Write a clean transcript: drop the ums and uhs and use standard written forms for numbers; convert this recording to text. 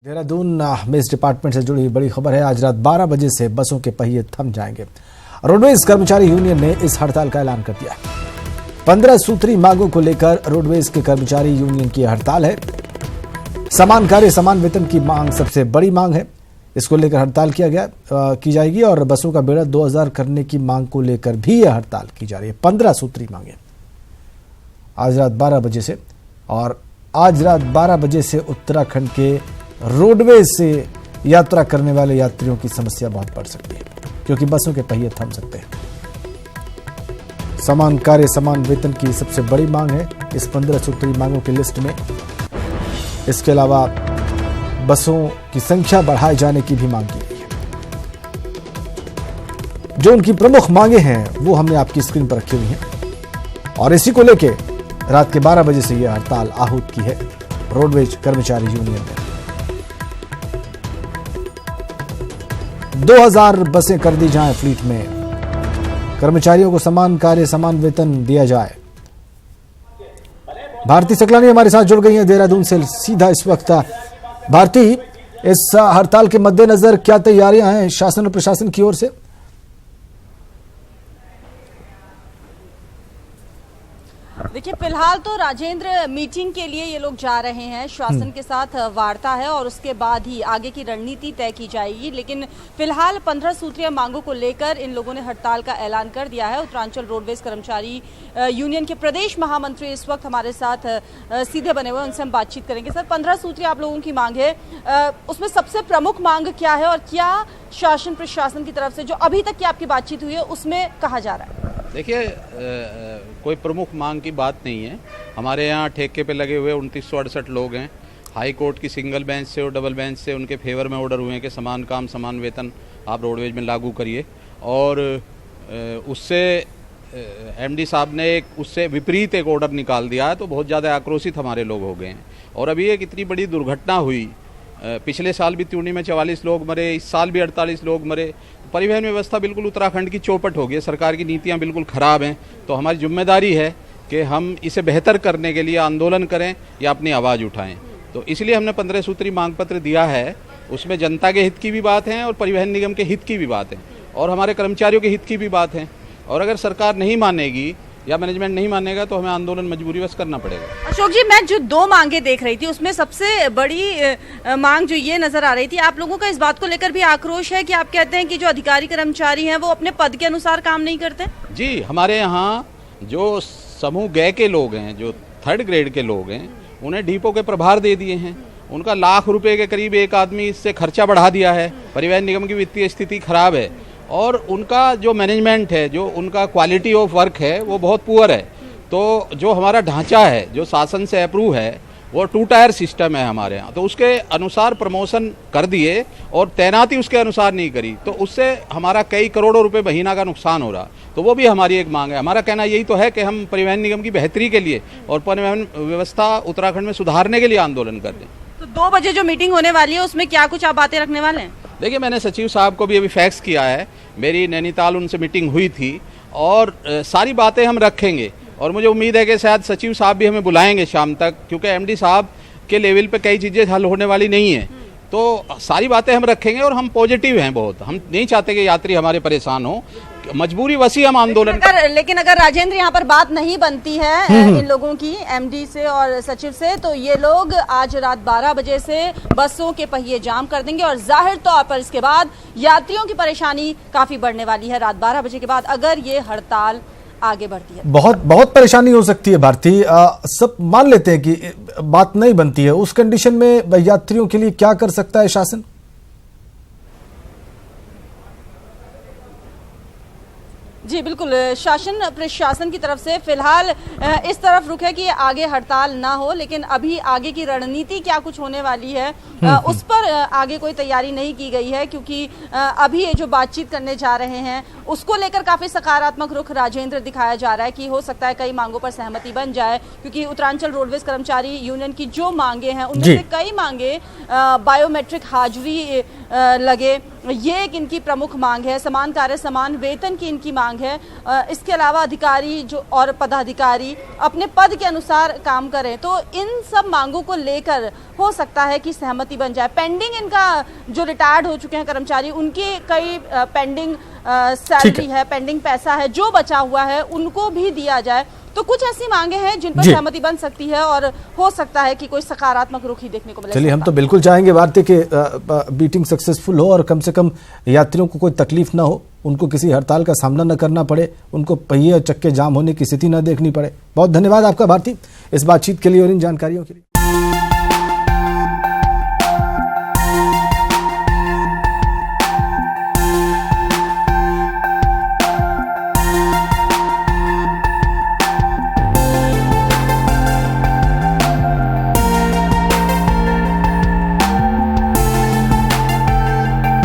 देहरादून में इस डिपार्टमेंट से जुड़ी बड़ी खबर है। आज रात 12 बजे से बसों के पहिए थम जाएंगे। रोडवेज कर्मचारी यूनियन ने इस हड़ताल का ऐलान कर दिया है। 15 सूत्री मांगों को लेकर रोडवेज के कर्मचारी यूनियन की हड़ताल है। समान कार्य समान वेतन की मांग सबसे बड़ी मांग है। इसको लेकर हड़ताल की जाएगी और बसों का बेड़ा 2000 करने की मांग को लेकर भी यह हड़ताल की जा रही है। 15 सूत्री मांगे आज रात 12 बजे से, और आज रात 12 बजे से उत्तराखंड के रोडवेज से यात्रा करने वाले यात्रियों की समस्या बहुत बढ़ सकती है, क्योंकि बसों के पहिए थम सकते हैं। समान कार्य समान वेतन की सबसे बड़ी मांग है इस 15 सूत्री मांगों की लिस्ट में। इसके अलावा बसों की संख्या बढ़ाए जाने की भी मांग की गई है। जो उनकी प्रमुख मांगे हैं वो हमने आपकी स्क्रीन पर रखी हुई हैं, और इसी को लेकर रात के 12 बजे से यह हड़ताल आहूत की है रोडवेज कर्मचारी यूनियन ने। 2000 बसें कर दी जाएं फ्लीट में, कर्मचारियों को समान कार्य समान वेतन दिया जाए। भारती सकलानी हमारे साथ जुड़ गई हैं देहरादून से सीधा इस वक्त। भारती, इस हड़ताल के मद्देनजर क्या तैयारियां हैं शासन और प्रशासन की ओर से? देखिए, फिलहाल तो राजेंद्र मीटिंग के लिए ये लोग जा रहे हैं, शासन के साथ वार्ता है और उसके बाद ही आगे की रणनीति तय की जाएगी। लेकिन फिलहाल 15 सूत्रीय मांगों को लेकर इन लोगों ने हड़ताल का ऐलान कर दिया है। उत्तरांचल रोडवेज कर्मचारी यूनियन के प्रदेश महामंत्री इस वक्त हमारे साथ सीधे बने हुए, उनसे हम बातचीत करेंगे। सर, 15 सूत्रीय आप लोगों की मांग है, उसमें सबसे प्रमुख मांग क्या है और क्या शासन प्रशासन की तरफ से जो अभी तक की आपकी बातचीत हुई है उसमें कहा जा रहा है? देखिए, कोई प्रमुख मांग की बात नहीं है। हमारे यहाँ ठेके पे लगे हुए 2968 लोग हैं। हाई कोर्ट की सिंगल बेंच से और डबल बेंच से उनके फेवर में ऑर्डर हुए हैं कि समान काम समान वेतन आप रोडवेज में लागू करिए, और उससे एमडी साहब ने उससे विपरीत एक ऑर्डर निकाल दिया है, तो बहुत ज़्यादा आक्रोशित हमारे लोग हो गए हैं। और अभी एक इतनी बड़ी दुर्घटना हुई, पिछले साल भी त्यूनी में 44 लोग मरे, इस साल भी 48 लोग मरे। परिवहन व्यवस्था बिल्कुल उत्तराखंड की चौपट हो गई है, सरकार की नीतियां बिल्कुल ख़राब हैं। तो हमारी जिम्मेदारी है कि हम इसे बेहतर करने के लिए आंदोलन करें या अपनी आवाज़ उठाएं। तो इसलिए हमने 15 सूत्री मांग पत्र दिया है। उसमें जनता के हित की भी बात है और परिवहन निगम के हित की भी बात है और हमारे कर्मचारियों के हित की भी बात है। और अगर सरकार नहीं मानेगी या मैनेजमेंट नहीं मानेगा तो हमें आंदोलन मजबूरीवश करना पड़ेगा। अशोक जी, मैं जो 2 मांगे देख रही थी उसमें सबसे बड़ी मांग जो ये नजर आ रही थी, आप लोगों का इस बात को लेकर भी आक्रोश है कि आप कहते हैं कि जो अधिकारी कर्मचारी हैं वो अपने पद के अनुसार काम नहीं करते? जी, हमारे यहाँ जो समूह ग के लोग हैं, जो 3rd ग्रेड के लोग हैं, उन्हें डिपो के प्रभार दे दिए हैं। उनका लाख रुपए के करीब एक आदमी इससे खर्चा बढ़ा दिया है। परिवहन निगम की वित्तीय स्थिति खराब है और उनका जो मैनेजमेंट है, जो उनका क्वालिटी ऑफ वर्क है वो बहुत पुअर है। तो जो हमारा ढांचा है, जो शासन से अप्रूव है, वो 2 टायर सिस्टम है हमारे यहाँ। तो उसके अनुसार प्रमोशन कर दिए और तैनाती उसके अनुसार नहीं करी, तो उससे हमारा कई करोड़ों रुपए महीना का नुकसान हो रहा। तो वो भी हमारी एक मांग है। हमारा कहना यही तो है कि हम परिवहन निगम की बेहतरी के लिए और परिवहन व्यवस्था उत्तराखंड में सुधारने के लिए आंदोलन कर रहे हैं। तो 2 बजे जो मीटिंग होने वाली है उसमें क्या कुछ आप बातें रखने वाले हैं? देखिए, मैंने सचिव साहब को भी अभी फैक्स किया है। मेरी नैनीताल उनसे मीटिंग हुई थी और सारी बातें हम रखेंगे और मुझे उम्मीद है कि शायद सचिव साहब भी हमें बुलाएंगे शाम तक, क्योंकि एमडी साहब के लेवल पे कई चीज़ें हल होने वाली नहीं है। तो सारी बातें हम रखेंगे और हम पॉजिटिव हैं बहुत। हम नहीं चाहते कि यात्री हमारे परेशान हो, मजबूरी वसी हम आंदोलन। लेकिन अगर राजेंद्र यहाँ पर बात नहीं बनती है इन लोगों की एमडी से और सचिव से, तो ये लोग आज रात 12 बजे से बसों के पहिए जाम कर देंगे और जाहिर तौर पर इसके बाद यात्रियों की परेशानी काफी बढ़ने वाली है। रात 12 बजे के बाद अगर ये हड़ताल आगे बढ़ती है बहुत परेशानी हो सकती है। भारती, सब मान लेते हैं कि बात नहीं बनती है, उस कंडीशन में यात्रियों के लिए क्या कर सकता है शासन? जी बिल्कुल, शासन प्रशासन की तरफ से फिलहाल इस तरफ रुख है कि आगे हड़ताल ना हो, लेकिन अभी आगे की रणनीति क्या कुछ होने वाली है उस पर आगे कोई तैयारी नहीं की गई है, क्योंकि अभी ये जो बातचीत करने जा रहे हैं उसको लेकर काफी सकारात्मक रुख राजेंद्र दिखाया जा रहा है कि हो सकता है कई मांगों पर सहमति बन जाए, क्योंकि उत्तरांचल रोडवेज कर्मचारी यूनियन की जो मांगे हैं उनमें से कई मांगे बायोमेट्रिक हाजिरी लगे, ये एक इनकी प्रमुख मांग है। समान कार्य समान वेतन की इनकी मांग है। इसके अलावा अधिकारी जो और पदाधिकारी अपने पद के अनुसार काम करें, तो इन सब मांगों को लेकर हो सकता है कि सहमति बन जाए। पेंडिंग इनका जो रिटायर्ड हो चुके हैं कर्मचारी, उनके कई पेंडिंग सैलरी है, पेंडिंग पैसा है, जो बचा हुआ है उनको भी दिया जाए। तो कुछ ऐसी मांगे हैं जिन पर सहमति बन सकती है और हो सकता है कि कोई सकारात्मक रुख ही देखने को मिले। चलिए, हम तो बिल्कुल चाहेंगे भारती के मीटिंग सक्सेसफुल हो और कम से कम यात्रियों को कोई तकलीफ ना हो, उनको किसी हड़ताल का सामना न करना पड़े, उनको पहिए और चक्के जाम होने की स्थिति न देखनी पड़े। बहुत धन्यवाद आपका भारती इस बातचीत के लिए और इन जानकारियों के लिए।